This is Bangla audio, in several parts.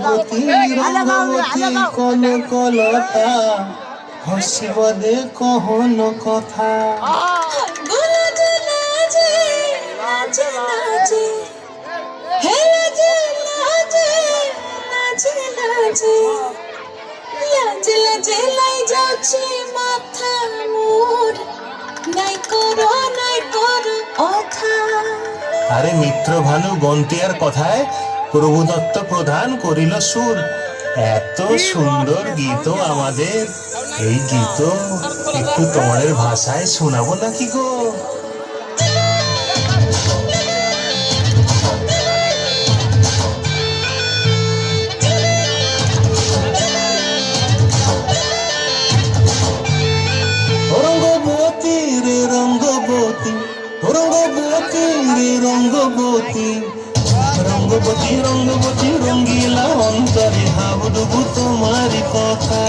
রঙ্গবতী রঙ্গবতী কনকলতা হসিব দে কহন কথা। আরে মিত্র ভানু গন্তিয়ার কথায় প্রভুদত্ত প্রধান করিল সুর। এত সুন্দর গীত আমাদের, এই গীত একটু তোমাদের ভাষায় শোনাবো নাকি গো? রঙ্গবতী রে রঙ্গবতী, রঙ্গবতী রে রঙ্গবতী, রঙ্গবতী রঙ্গবতী রঙ্গিলা অন্তরে হাবুডুবু তোমারি কথা।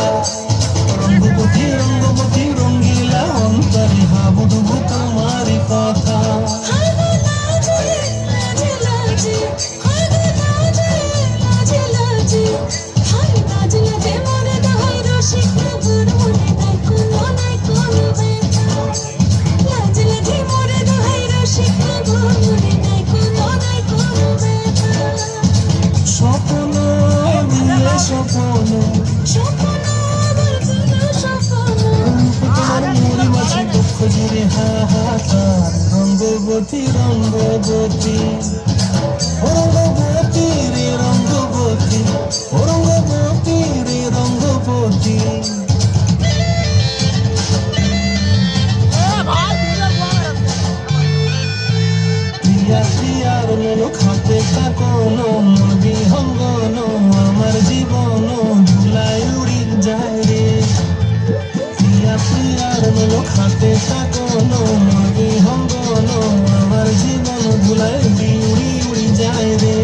রঙ্গবতী রঙ্গবতী রঙ্গিলা অন্তরে হাবুডুবু তোমারি কথা। রঙ্গবতী রঙ্গবতী, রঙ্গবতী রে রঙ্গবতী, রঙ্গবতী রে রঙ্গবতী। প্রিয়া প্রিয়ার মন খাতে কাকন মন বিহঙ্গন আমার জীবন ধুলাই উড়ি যায় রে। প্রিয়া প্রিয়ার মন খাতে কাকন মন বিহঙ্গন আমার জীবন ধুলাই উড়ি উড়ি যায় রে।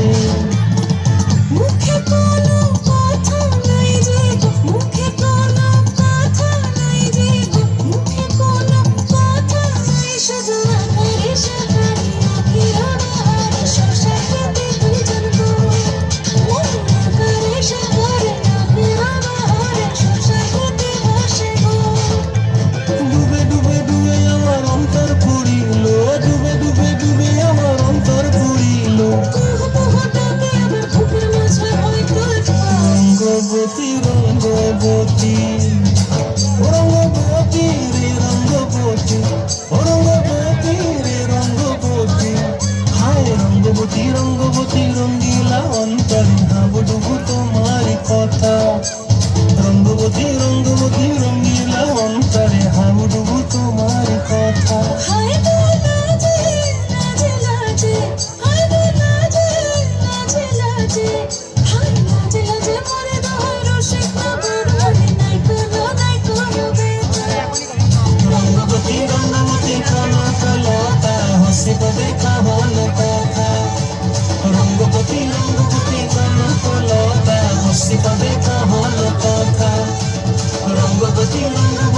রঙ্গবতী রঙ্গবতী, রঙ্গবতী রে রঙ্গবতী, রঙ্গবতী রে রঙ্গবতী। হায় রঙ্গবতী রঙ্গবতী রঙ্গিলা অন্তরে হাবুডুবু তোমারি কথা। রঙ্গবতী রঙ্গবতী রঙ্গিলা অন্তরে হাবুডুবু তোমারি কথা। রঙ্গবতী রঙ্গবতী কনকলতা হসিব দে কহন কথা। রঙ্গবতী রঙ্গবতী কনকলতা হসিব দে কহন কথা। রঙ্গবতী রঙ্গবতী